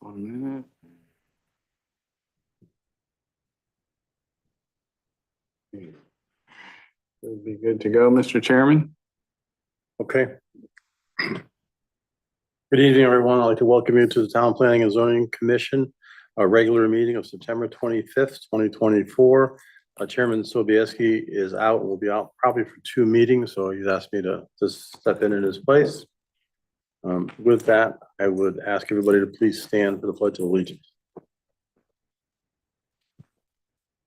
1 minute. Would be good to go, Mr. Chairman. Okay. Good evening, everyone. I'd like to welcome you to the Town Planning and Zoning Commission, our regular meeting of September 25th, 2024. Chairman Sobieski is out, will be out probably for 2 meetings, so he's asked me to step in his place. With that, I would ask everybody to please stand for the Pledge of Allegiance.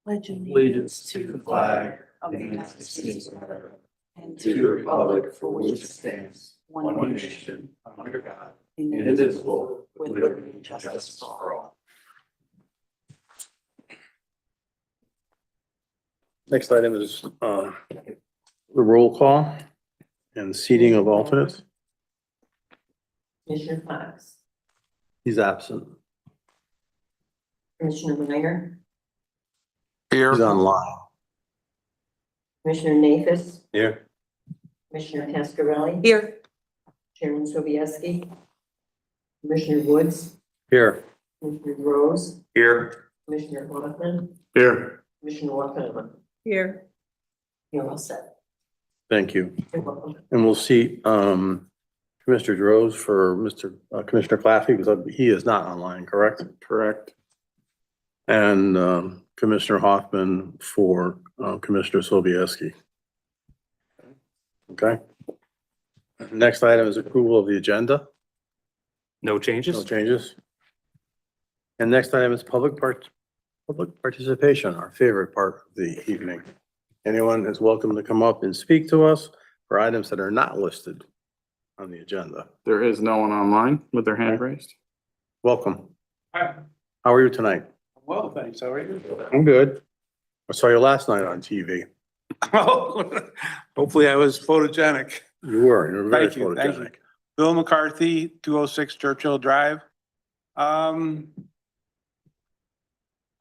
Pledge allegiance to the flag of the United States of America and to the republic for which it stands, one nation, under God, indivisible, with liberty and justice for all. Next item is the roll call and seating of alternates. Commissioner Fox, He's absent. Commissioner Minor, Here. He's online. Commissioner Nafis, Here. Commissioner Pascarelli. Here. Chairman Sobieski, Commissioner Woods, Here. Commissioner Rose, Here. Commissioner Hoffman, Here. Commissioner Wakama. Here. You're all set. Thank you. You're welcome. And we'll see Commissioner Droz for Commissioner Claffey, because he is not online, correct? Correct. And Commissioner Hoffman for Commissioner Sobieski. Okay. Next item is approval of the agenda. No No changes? changes. And next item is public participation, our favorite part of the evening. Anyone is welcome to come up and speak to us for items that are not listed on the agenda. There is no one online with their hand raised. Welcome. Hi, How are you tonight? well, thanks, how are you? I'm good. I saw you last night on TV. Oh, hopefully I was photogenic. You were very Thank you, thank you. photogenic. Bill McCarthy, 206 Churchill Drive.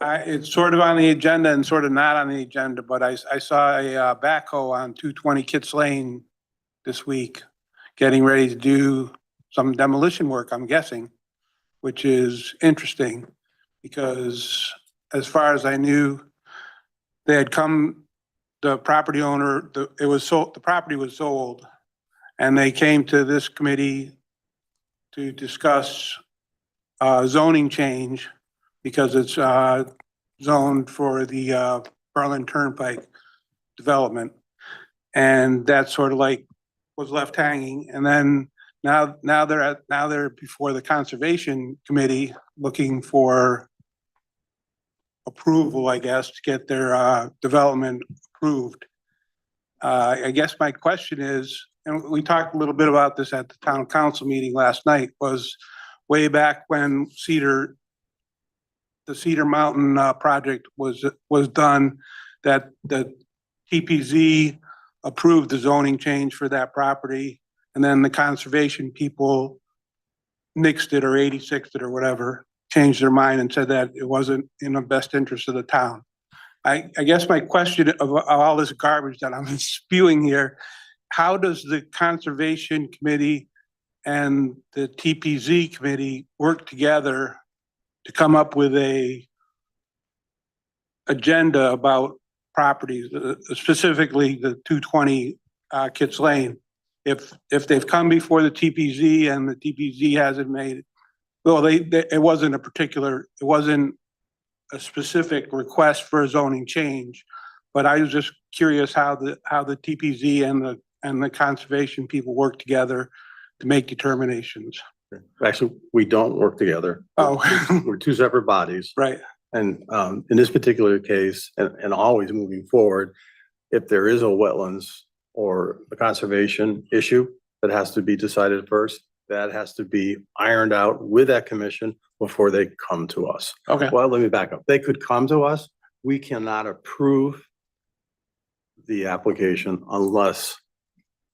It's sort of on the agenda and sort of not on the agenda, but I saw a backhoe on 220 Kits Lane this week, getting ready to do some demolition work, I'm guessing, which is interesting because as far as I knew, they had come, the property owner, the property was sold, and they came to this committee to discuss zoning change because it's zoned for the Berlin Turnpike development. And that sort of like was left hanging. And then now they're before the Conservation Committee looking for approval, I guess, to get their development approved. I guess my question is, and we talked a little bit about this at the town council meeting last night, was way back when the Cedar Mountain project was done, that the TPZ approved the zoning change for that property, and then the conservation people nixed it or 86'd it or whatever, changed their mind and said that it wasn't in the best interest of the town. I guess my question of all this garbage that I'm spewing here, how does the Conservation Committee and the TPZ committee work together to come up with a agenda about properties, specifically the 220 Kits Lane? If they've come before the TPZ and the TPZ hasn't made it, well, it wasn't a specific request for a zoning change, but I was just curious how the TPZ and the conservation people work together to make determinations. Actually, we don't work together. Oh, We're two separate bodies. right. And in this particular case, and always moving forward, if there is a wetlands or a conservation issue that has to be decided first, that has to be ironed out with that commission before they come to us. Okay. Well, let me back up. They could come to us. We cannot approve the application unless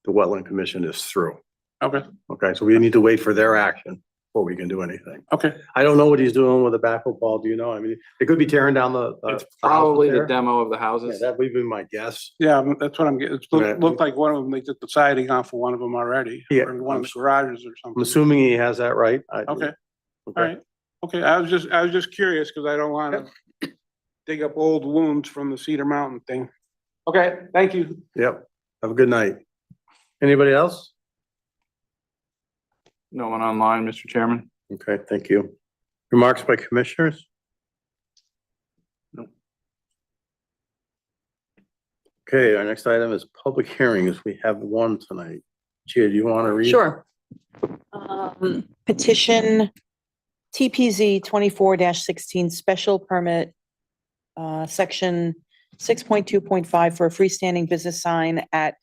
the wetland commission is through. Okay. Okay, so we need to wait for their action before we can do anything. Okay. I don't know what he's doing with the backhoe, Paul. Do you know? I mean, it could be tearing down the. It's probably the there. demo of the Yeah, houses. that would be my guess. Yeah, that's what I'm getting. It Okay. looked like one of them, they did the siding off of one of them already. Yeah. Or one of the garages or I'm something. assuming he has that right. Okay. All right. Okay, I was just curious because I don't want to dig up old wounds from the Cedar Mountain thing. Okay, thank you. Yep. Have a good night. Anybody else? No one online, Mr. Chairman. Okay, thank you. Remarks by commissioners? No. Okay, our next item is public hearings. We have one tonight. Gia, do you want to read? Sure. Petition TPZ 24-16 special permit, section 6.2.5 for a freestanding business sign at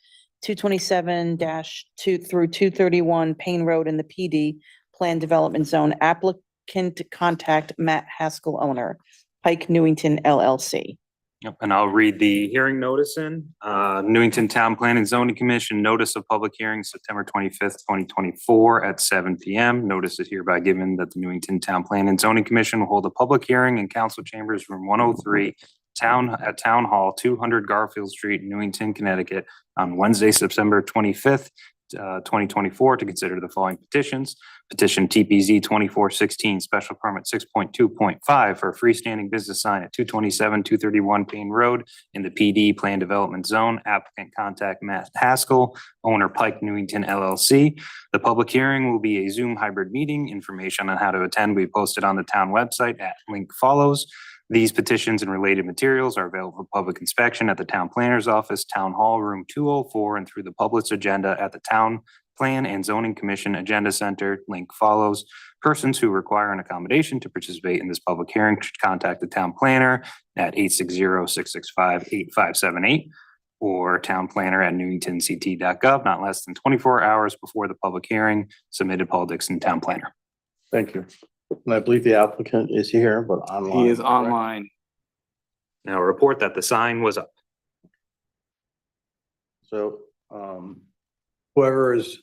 227-2 through 231 Payne Road in the PD Plan Development Zone. Applicant to contact Matt Haskell, owner, Pike Newington LLC. Yep, and I'll read the hearing notice in. Newington Town Plan and Zoning Commission, notice of public hearing September 25th, 2024 at 7 p.m. Notice is hereby given that the Newington Town Plan and Zoning Commission will hold a public hearing in council chambers room 103 at Town Hall, 200 Garfield Street, Newington, Connecticut on Wednesday, September 25th, 2024 to consider the following petitions. Petition TPZ 2416 special permit 6.2.5 for a freestanding business sign at 227-231 Payne Road in the PD Plan Development Zone. Applicant contact Matt Haskell, owner Pike Newington LLC. The public hearing will be a Zoom hybrid meeting. Information on how to attend will be posted on the town website at link follows. These petitions and related materials are available for public inspection at the town planner's office, Town Hall, room 204, and through the public's agenda at the Town Plan and Zoning Commission Agenda Center. Link follows. Persons who require an accommodation to participate in this public hearing should contact the town planner at 860-665-8578 or town planner at newingtonct.gov, not less than 24 hours before the public hearing. Submitted, Paul Dixon, town planner. Thank you. And I believe the applicant is here, but online. He is correct? online. Now report that the sign was up. So, whoever is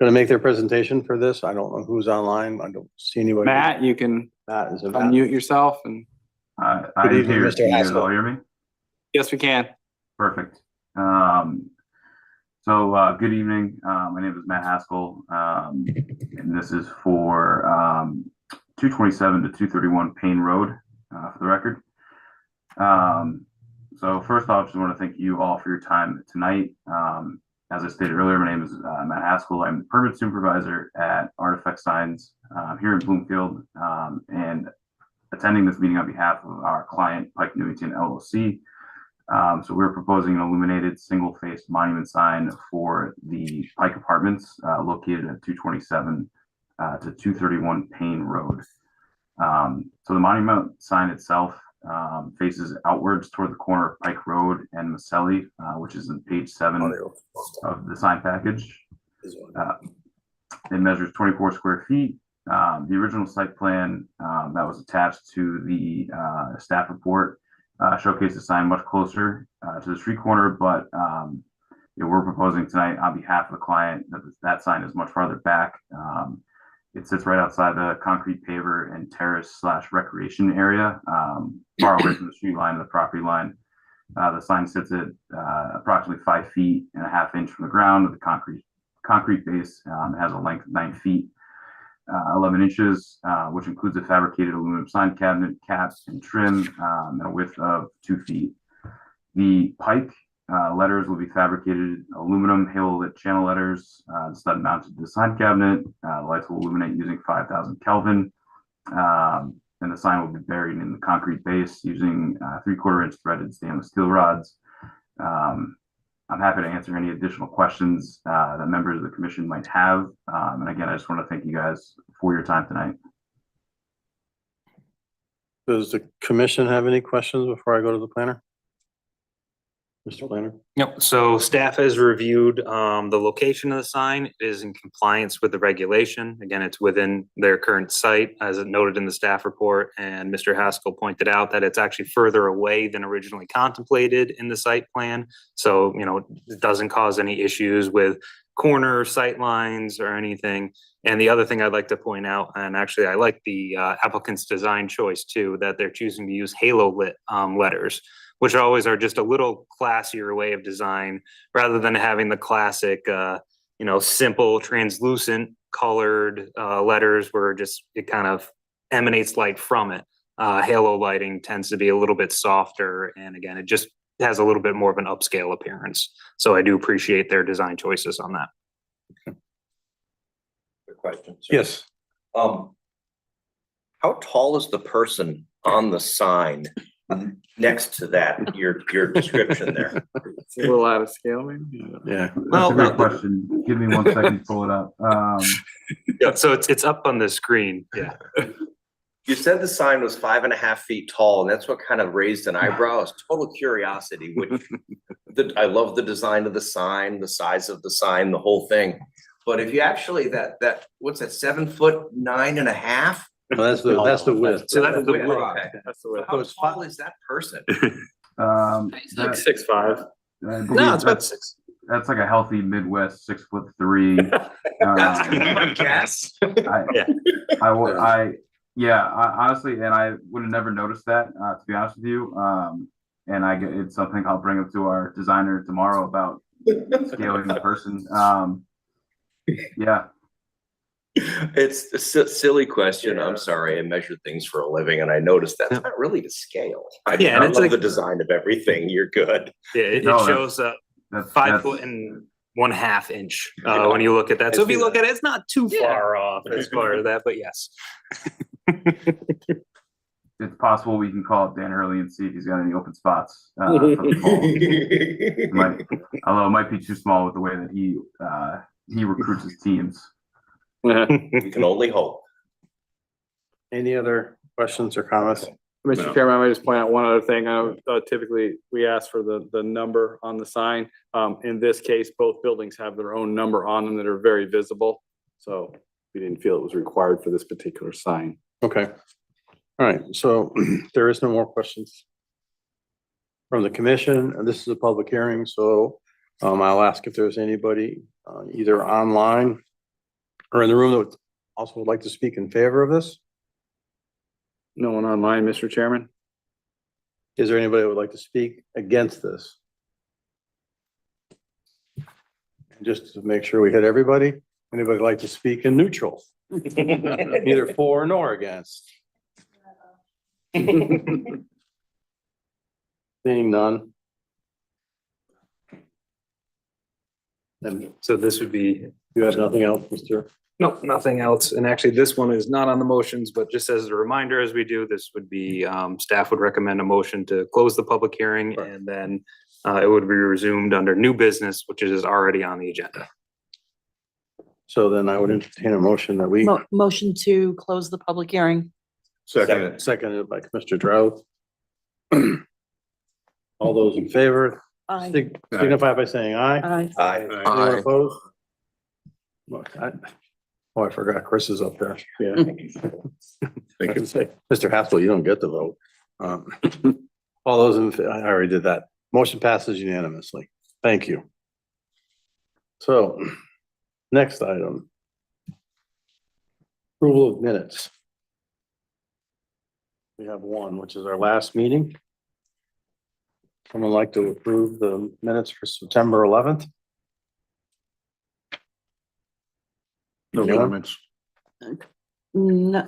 gonna make their presentation for this, I don't know who's online. I don't see anybody. Matt, you can Matt is. unmute yourself and Good I'm evening, here. Mr. Can you guys Haskell. all hear me? yes, we can. Perfect. Good evening. My name is Matt Haskell, and this is for 227 to 231 Payne Road, for the record. So first off, just want to thank you all for your time tonight. As I stated earlier, my name is Matt Haskell. I'm the permit supervisor at Artifact Signs here in Bloomfield, and attending this meeting on behalf of our client, Pike Newington LLC. So we're proposing an illuminated single-faced monument sign for the Pike Apartments located at 227 to 231 Payne Road. So the monument sign itself faces outwards toward the corner of Pike Road and Maselli, which is on page 7 of the sign package. It measures 24 square feet. The original site plan that was attached to the staff report showcased the sign much closer to the street corner, but we're proposing tonight on behalf of the client that that sign is much farther back. It sits right outside the concrete paver and terrace / recreation area, far away from the street line and the property line. The sign sits at approximately 5 feet and a half inch from the ground with a concrete base. It has a length of 9 feet, 11 inches, which includes a fabricated aluminum sign cabinet, cap, and trim, and a width of 2 feet. The Pike letters will be fabricated aluminum halo lit channel letters, stud mounted to the sign cabinet. The lights will illuminate using 5,000 Kelvin, and the sign will be buried in the concrete base using 3/4 inch threaded stainless steel rods. I'm happy to answer any additional questions that members of the commission might have. And again, I just want to thank you guys for your time tonight. Does the commission have any questions before I go to the planner? Mr. Planner? Yep, so staff has reviewed the location of the sign. It is in compliance with the regulation. Again, it's within their current site, as noted in the staff report. And Mr. Haskell pointed out that it's actually further away than originally contemplated in the site plan. So, it doesn't cause any issues with corner sight lines or anything. And the other thing I'd like to point out, and actually I like the applicant's design choice too, that they're choosing to use halo lit letters, which always are just a little classier way of design rather than having the classic, simple translucent colored letters where it kind of emanates light from it. Halo lighting tends to be a little bit softer, and again, it just has a little bit more of an upscale appearance. So I do appreciate their design choices on that. Good question. sir. Yes, How tall is the person on the sign next to that, your description there? It's a little out of scale, maybe. yeah. That's a great question. Give me 1 second to pull it up. Yeah, so it's up on the screen. Yeah. You said the sign was 5.5 feet tall, and that's what kind of raised an eyebrow. It's total curiosity, which I love the design of the sign, the size of the sign, the whole thing. But if you actually, what's that, 7'9.5"? That's the width. So that's the width. width. Okay. That's the way. How tall is that person? It's like 6'5". I believe No, it's about that's, 6. that's like a healthy Midwest 6'3". That's kind of a guess. I honestly, and I would have never noticed that, to be honest with you. And it's something I'll bring up to our designer tomorrow about scaling the person. Yeah, It's a silly question. I'm sorry. I measure things for a living, and I noticed that's not really to scale. I mean, Yeah, and I it's love like- the design of everything. You're good. Yeah, it No, shows that's 5'1.5" inch when you look at that. So if you look at it, it's not too far off as far as that, but yes. It's possible we can call up Dan Hurley and see if he's got any open spots for the fall. Although it might be too small with the way that he recruits his teams. We can only hope. Any other questions or comments? Mr. Chairman, I might just point out one other thing. I know typically we ask for the number on the sign. In this case, both buildings have their own number on them that are very visible. So we didn't feel it was required for this particular sign. Okay. All right, so there is no more questions from the commission, and this is a public hearing, so I'll ask if there's anybody either online or in the room that would also would like to speak in favor of this. No one online, Mr. Chairman? Is there anybody that would like to speak against this? Just to make sure we hit everybody, anybody like to speak in neutral? Neither for nor against. Seeing none. And So this would be, you have nothing else, Mr. no, nothing else. And actually, this one is not on the motions, but just as a reminder, as we do, this would be, staff would recommend a motion to close the public hearing, Right. and then it would be resumed under new business, which is already on the agenda. So then I would entertain a motion that we, Motion to close the public hearing. seconded by Mr. Drought. All those in favor, Aye. signify by saying aye. Aye. Anyone opposed? Look, I forgot Chris is up there. Yeah. Mr. Haskell, you don't get the vote. All those I already did that. Motion passes unanimously. Thank you. So, next item. Approval of minutes. We have one, which is our last meeting. Someone like to approve the minutes for September 11th? No Anyone? comments.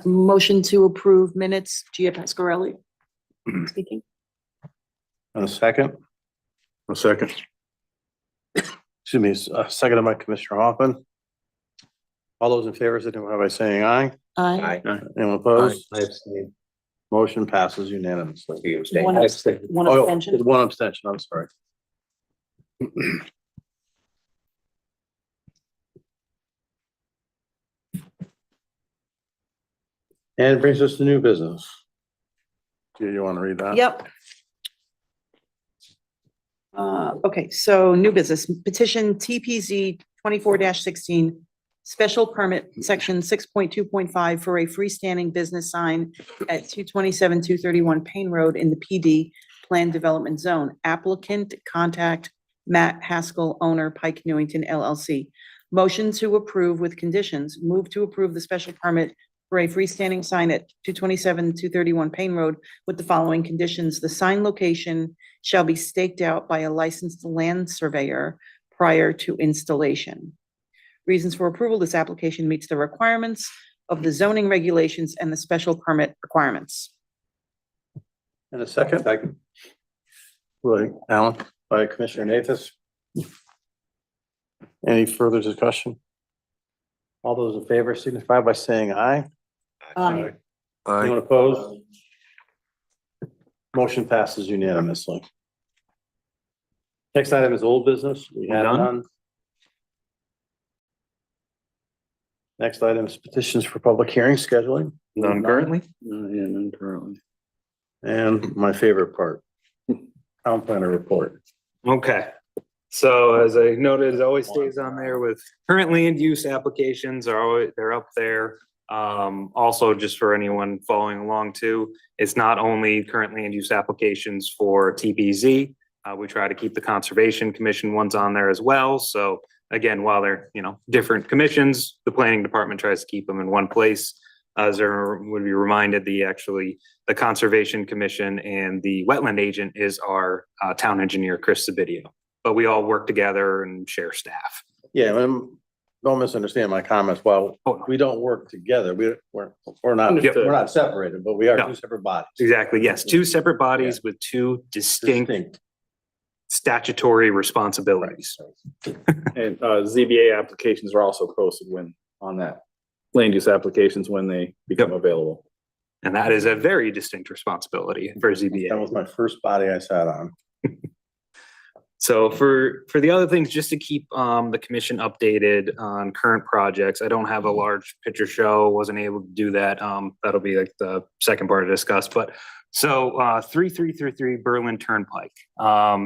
Motion to approve minutes, Gia Pascarelli speaking. And a second? A second. Excuse me, seconded by Commissioner Hoffman. All those in favor, signify by saying aye. Aye. Anyone opposed? I abstain. Motion passes unanimously. You abstain. One one Oh, abstention. one abstention, I'm sorry. And it brings us to new business. Do you want to read that? Yep. Okay, so new business petition TPZ 24-16, special permit, section 6.2.5 for a freestanding business sign at 227-231 Payne Road in the PD Planned Development Zone. Applicant contact Matt Haskell, owner, Pike Newington LLC. Motion to approve with conditions. Move to approve the special permit for a freestanding sign at 227-231 Payne Road with the following conditions. The sign location shall be staked out by a licensed land surveyor prior to installation. Reasons for approval: this application meets the requirements of the zoning regulations and the special permit requirements. And a second? Second. Right, Alan, by Commissioner Nathas. Any further discussion? All those in favor signify by saying aye. Anyone opposed? Motion passes unanimously. Next item is old business. We have None. none. Next item is petitions for public hearing scheduling. None currently. Yeah, none currently. And my favorite part, town planner report. Okay, so as I noted, it always stays on there with current land use applications are always, they're up there. Also just for anyone following along too, it's not only current land use applications for TPZ. We try to keep the Conservation Commission ones on there as well. So again, while they're, different commissions, the planning department tries to keep them in one place. As there would be reminded, the Conservation Commission and the wetland agent is our town engineer, Chris Sabidio. But we all work together and share staff. Yeah, don't misunderstand my comments. Well, we don't work together. We're not separated, but we are No. two separate bodies. Exactly, yes, two separate bodies with two distinct statutory responsibilities. And ZBA applications are also posted on that land use applications when they become available. And that is a very distinct responsibility for ZBA. That was my first body I sat on. So for the other things, just to keep the commission updated on current projects, I don't have a large picture show, wasn't able to do that. That'll be like the second part to discuss, but so 3333 Berlin Turnpike.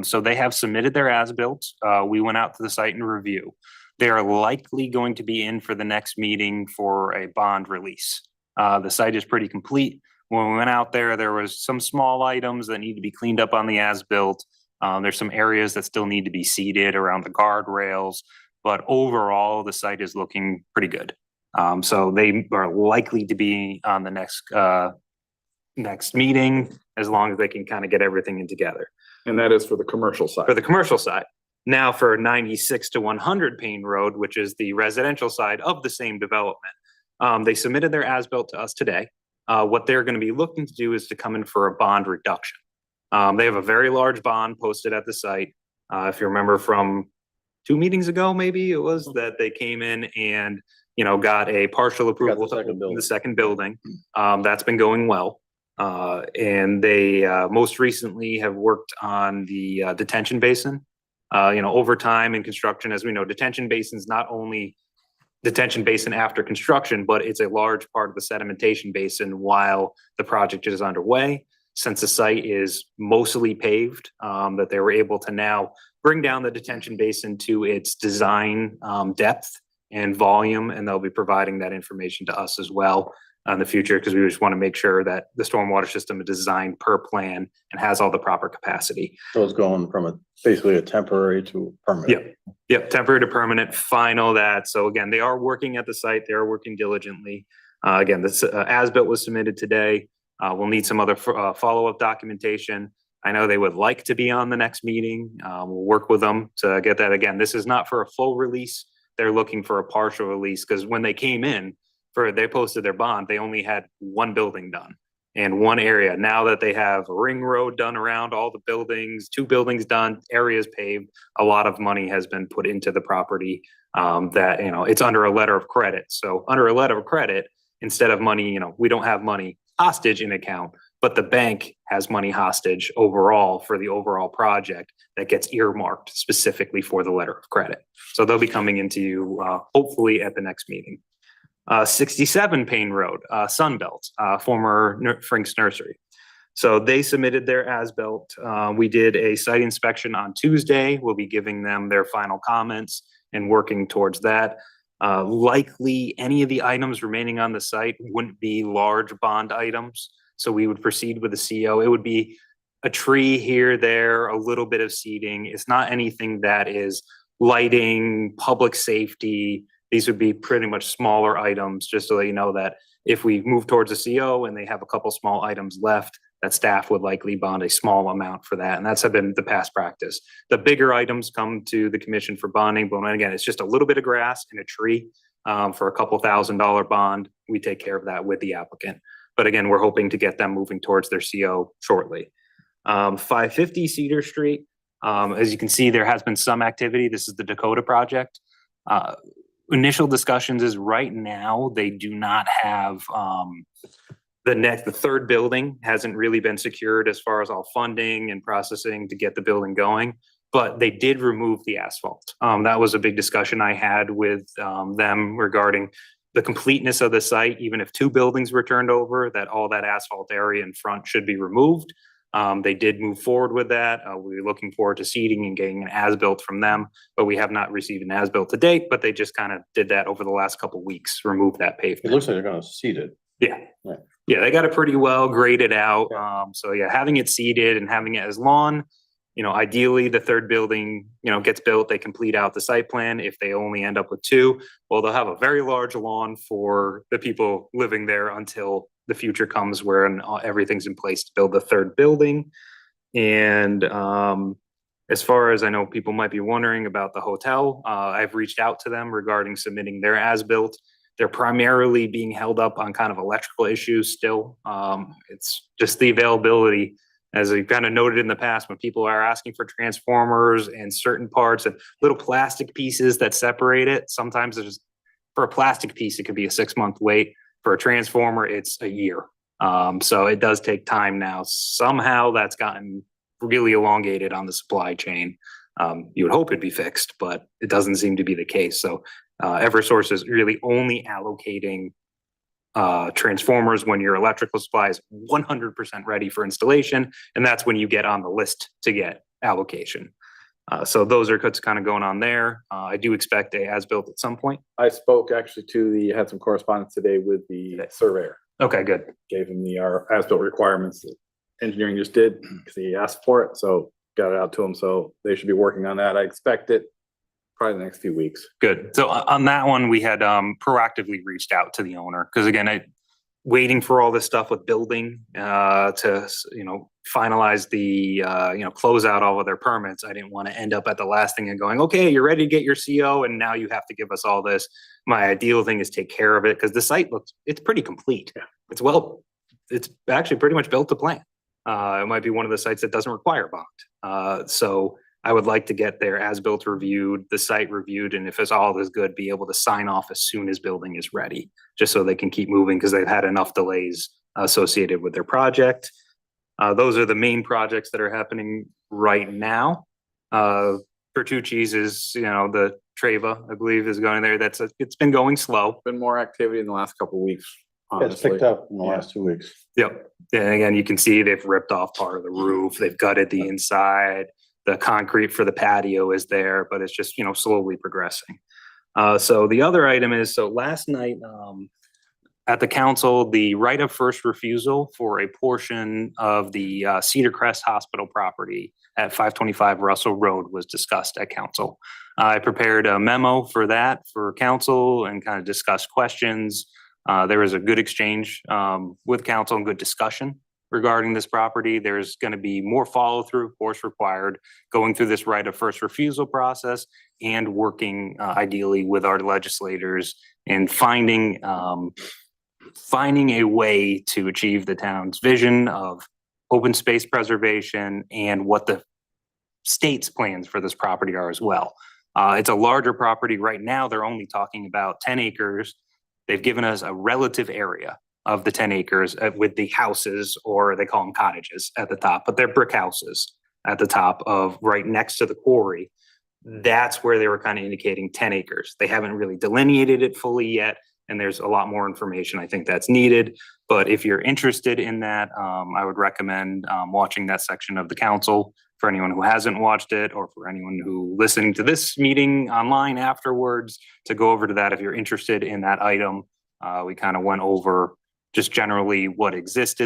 So they have submitted their as-built. We went out to the site and review. They are likely going to be in for the next meeting for a bond release. The site is pretty complete. When we went out there, there was some small items that need to be cleaned up on the as-built. There's some areas that still need to be seeded around the guardrails, but overall, the site is looking pretty good. So they are likely to be on the next meeting, as long as they can kind of get everything in together. And that is for the commercial side. For the commercial side. Now for 96 to 100 Payne Road, which is the residential side of the same development. They submitted their as-built to us today. What they're going to be looking to do is to come in for a bond reduction. They have a very large bond posted at the site. If you remember from 2 meetings ago, maybe it was that they came in and, got a partial approval second to building. the second building. That's been going well. And they most recently have worked on the detention basin. Over time in construction, as we know, detention basin's not only detention basin after construction, but it's a large part of the sedimentation basin while the project is underway. Since the site is mostly paved, that they were able to now bring down the detention basin to its design depth and volume, and they'll be providing that information to us as well in the future, because we just want to make sure that the stormwater system is designed per plan and has all the proper capacity. So it's going from basically a temporary to permanent. Yep, temporary to permanent, final that. So again, they are working at the site. They are working diligently. Again, this as-built was submitted today. We'll need some other follow-up documentation. I know they would like to be on the next meeting. We'll work with them to get that. Again, this is not for a full release. They're looking for a partial release, because when they came in they posted their bond, they only had one building done in one area. Now that they have a ring road done around all the buildings, 2 buildings done, areas paved, a lot of money has been put into the property that, it's under a letter of credit. So under a letter of credit, instead of money, we don't have money hostage in account, but the bank has money hostage overall for the overall project that gets earmarked specifically for the letter of credit. So they'll be coming into you hopefully at the next meeting. 67 Payne Road, Sunbelt, former Frank's Nursery. So they submitted their as-built. We did a site inspection on Tuesday. We'll be giving them their final comments and working towards that. Likely any of the items remaining on the site wouldn't be large bond items. So we would proceed with the CO. It would be a tree here, there, a little bit of seeding. It's not anything that is lighting, public safety. These would be pretty much smaller items, just to let you know that if we move towards a CO and they have a couple small items left, that staff would likely bond a small amount for that. And that's been the past practice. The bigger items come to the commission for bonding, but again, it's just a little bit of grass and a tree. for a couple $1,000 bond. We take care of that with the applicant. But again, we're hoping to get them moving towards their CO shortly. 550 Cedar Street, as you can see, there has been some activity. This is the Dakota project. Initial discussions is right now, they do not have, the third building hasn't really been secured as far as all funding and processing to get the building going, but they did remove the asphalt. That was a big discussion I had with them regarding the completeness of the site. Even if 2 buildings were turned over, that all that asphalt area in front should be removed. They did move forward with that. We're looking forward to seeding and getting an as-built from them, but we have not received an as-built to date, but they just kind of did that over the last couple weeks, remove that It pavement. looks like they're gonna seed it. Yeah. Right. Yeah, they got it pretty well graded out. So yeah, having it seeded and having it as lawn, ideally the third building, gets built, they complete out the site plan. If they only end up with 2, well, they'll have a very large lawn for the people living there until the future comes where everything's in place to build the third building. And as far as I know, people might be wondering about the hotel. I've reached out to them regarding submitting their as-built. They're primarily being held up on kind of electrical issues still. It's just the availability, as we kind of noted in the past, when people are asking for transformers and certain parts and little plastic pieces that separate it. Sometimes for a plastic piece, it could be a 6-month wait. For a transformer, it's a year. So it does take time now. Somehow that's gotten really elongated on the supply chain. You would hope it'd be fixed, but it doesn't seem to be the case. So Eversource is really only allocating transformers when your electrical supply is 100% ready for installation, and that's when you get on the list to get allocation. So those are what's kind of going on there. I do expect a as-built at some point. I spoke actually had some correspondence today with the surveyor. Okay, good. Gave him our as-built requirements that engineering just did, because he asked for it, so got it out to him, so they should be working on that. I expect it probably the next few weeks. Good. So on that one, we had proactively reached out to the owner, because again, waiting for all this stuff with building to finalize the close out all of their permits. I didn't want to end up at the last thing and going, okay, you're ready to get your CO and now you have to give us all this. My ideal thing is take care of it, because the site it's pretty complete. Yeah. It's actually pretty much built to plan. It might be one of the sites that doesn't require bond. So I would like to get their as-built reviewed, the site reviewed, and if it's all is good, be able to sign off as soon as building is ready, just so they can keep moving, because they've had enough delays associated with their project. Those are the main projects that are happening right now. Bertucci's is, the Treva, I believe, is going there. It's been going slow. Been more activity in the last couple of weeks, It's honestly. picked up in the last 2 weeks. Yep. And again, you can see they've ripped off part of the roof. They've gutted the inside. The concrete for the patio is there, but it's just, slowly progressing. So the other item is, last night at the council, the right of first refusal for a portion of the Cedar Crest Hospital property at 525 Russell Road was discussed at council. I prepared a memo for that for council and kind of discussed questions. There was a good exchange with council and good discussion regarding this property. There's going to be more follow through, of course, required going through this right of first refusal process and working ideally with our legislators and finding a way to achieve the town's vision of open space preservation and what the state's plans for this property are as well. It's a larger property right now. They're only talking about 10 acres. They've given us a relative area of the 10 acres with the houses, or they call them cottages at the top, but they're brick houses at the top of right next to the quarry. That's where they were kind of indicating 10 acres. They haven't really delineated it fully yet, and there's a lot more information I think that's needed. But if you're interested in that, I would recommend watching that section of the council for anyone who hasn't watched it, or for anyone who listening to this meeting online afterwards, to go over to that if you're interested in that item. We kind of went over just generally what exists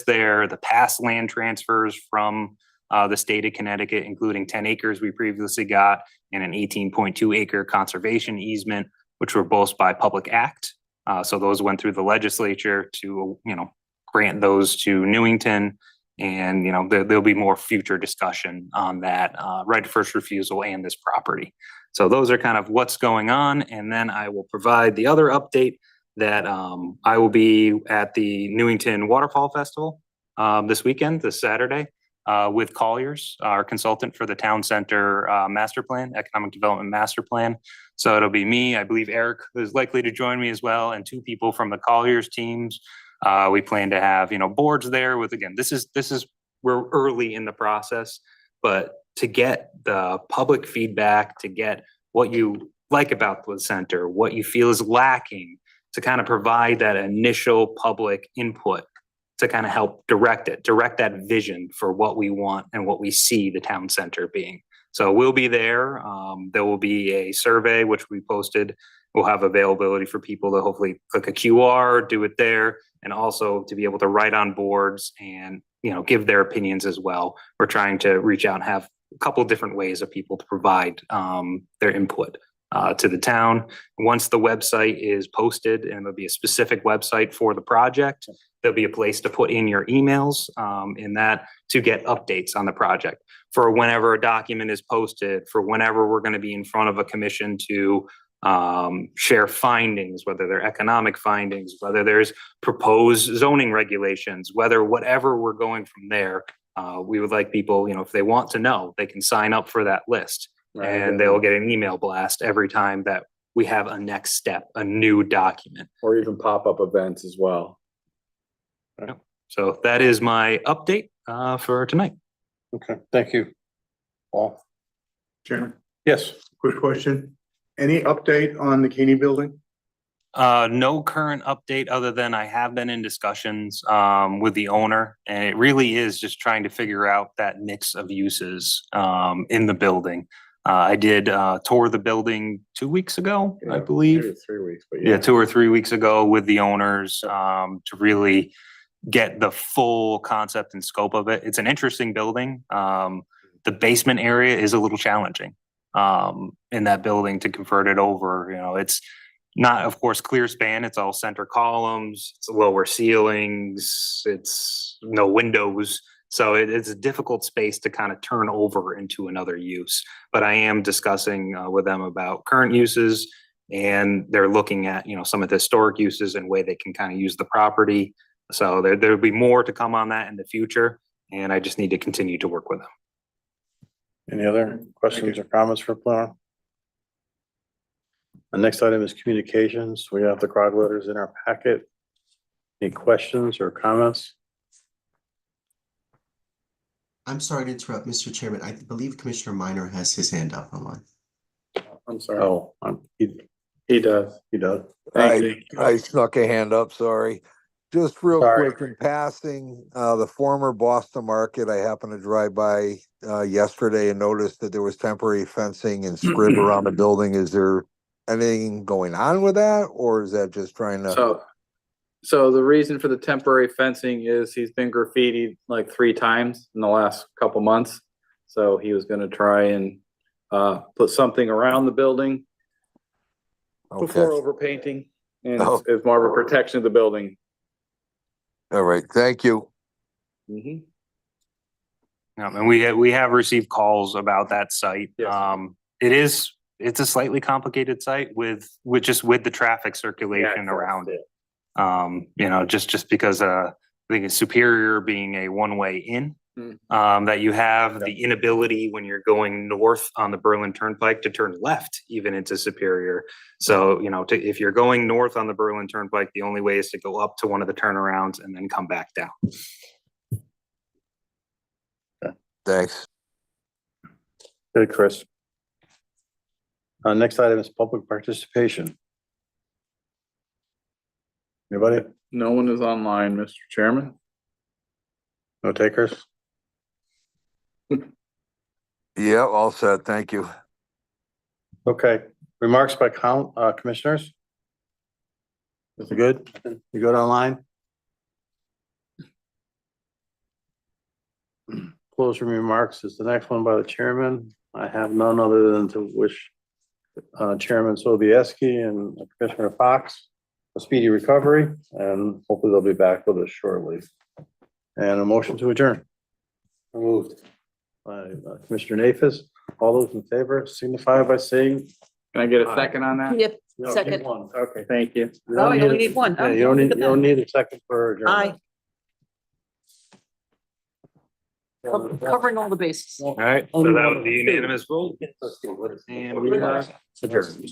there, the past land transfers from the state of Connecticut, including 10 acres we previously got, and an 18.2 acre conservation easement, which were both by public act. So those went through the legislature to, grant those to Newington. And, there'll be more future discussion on that, right of first refusal and this property. So those are kind of what's going on. And then I will provide the other update that I will be at the Newington Waterfall Festival this weekend, this Saturday, with Colliers, our consultant for the town center master plan, economic development master plan. So it'll be me, I believe Eric is likely to join me as well, and 2 people from the Colliers teams. We plan to have, boards there with, again, this is, we're early in the process, but to get the public feedback, to get what you like about the center, what you feel is lacking, to kind of provide that initial public input to kind of help direct that vision for what we want and what we see the town center being. So we'll be there. There will be a survey, which we posted. We'll have availability for people to hopefully click a QR, do it there, and also to be able to write on boards and, give their opinions as well. We're trying to reach out and have a couple of different ways of people to provide their input to the town. Once the website is posted, and there'll be a specific website for the project, there'll be a place to put in your emails in that to get updates on the project for whenever a document is posted, for whenever we're going to be in front of a commission to share findings, whether they're economic findings, whether there's proposed zoning regulations, whatever we're going from there. We would like people, if they want to know, they can sign up for that list. And they'll get an email blast every time that we have a next step, a new document. Or even pop-up events as well. So that is my update for tonight. Okay, thank you. Paul? Chairman, Yes. quick question. Any update on the Keeney building? No current update other than I have been in discussions with the owner, and it really is just trying to figure out that mix of uses in the building. I did tour the building 2 weeks ago, I believe. Maybe 3 weeks, but Yeah, 2 or 3 weeks ago with the owners to really get the full concept and scope of it. It's an interesting building. The basement area is a little challenging in that building to convert it over. It's not, of course, clear span. It's all center columns, it's lower ceilings, it's no windows. So it's a difficult space to kind of turn over into another use. But I am discussing with them about current uses, and they're looking at, some of the historic uses and way they can kind of use the property. So there'll be more to come on that in the future, and I just need to continue to work with them. Any other questions or comments for Planner? The next item is communications. We have the crowd letters in our packet. Any questions or comments? I'm sorry to interrupt, Mr. Chairman. I believe Commissioner Minor has his hand up online. I'm sorry. Oh, He does. he does. Thank you. I snuck a hand up, sorry. Just real Sorry. quick in passing, the former Boston Market, I happened to drive by yesterday and noticed that there was temporary fencing and scrib around the building. Is there anything going on with that, or is that just trying to? So the reason for the temporary fencing is he's been graffitied like 3 times in the last couple months. So he was gonna try and put something around the building before Okay, overpainting. And Oh. it's more of a protection of the building. all right, thank you. Mhm. And we have received calls about that site. Yes. It's a slightly complicated site with the traffic circulation Yeah, around it. Just because I think it's Superior being a one-way in, that you have the inability when you're going north on the Berlin Turnpike to turn left even into Superior. So, if you're going north on the Berlin Turnpike, the only way is to go up to one of the turnarounds and then come back down. Thanks. Good, Chris. Next item is public participation. Anybody? No one is online, Mr. Chairman. No takers? Yeah, all set, thank you. Okay, remarks by commissioners? Is it good? You good online? Closing remarks is the next one by the chairman. I have none other than to wish Chairman Sobieski and Commissioner Fox a speedy recovery, and hopefully they'll be back with us shortly. And a motion to adjourn. Moved by Commissioner Nafis. All those in favor signify by saying. Can I get a second on that? Yep, No, need second. one. Okay, thank you. You Oh, I don't only need a- need one. Yeah, you don't need a second for adjournment. Covering all the bases. All right, so that would be unanimous vote. Let's do it. And we are adjourned.